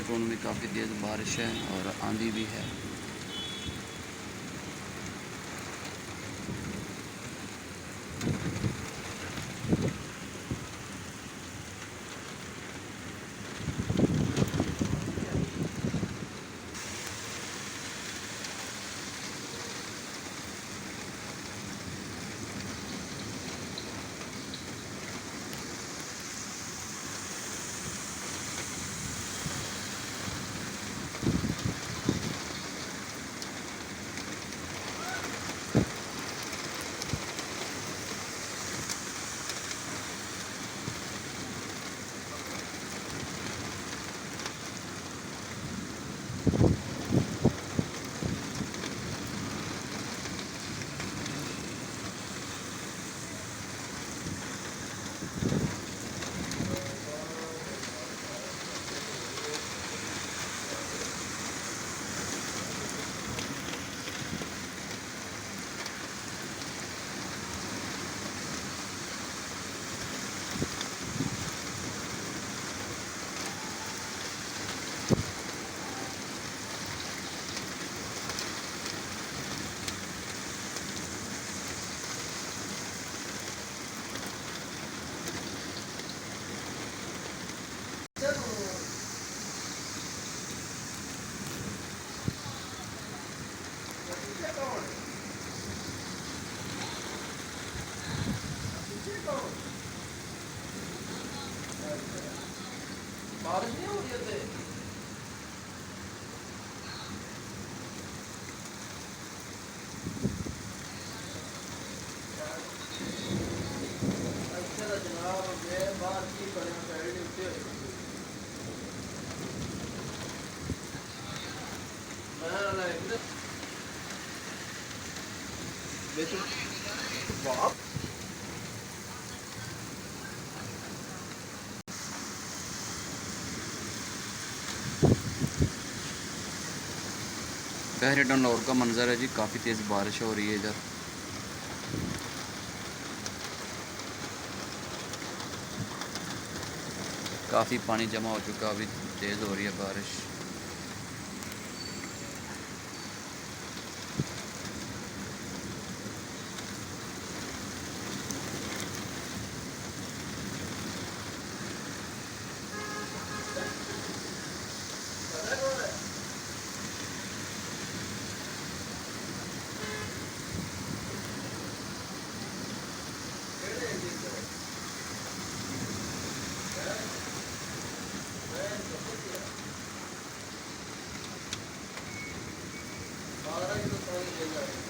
बहरीटोन में काफ़ी तेज़ बारिश है और आंधी भी है। बारिश नहीं हो रही है अच्छा जनाब मैं बात की करें पैर नीचे मैं वाह बहरीटोन लाहौर का मंज़र है जी, काफ़ी तेज़ बारिश हो रही है इधर। काफ़ी पानी जमा हो चुका, अभी तेज़ हो रही है बारिश। बारह किलो पानी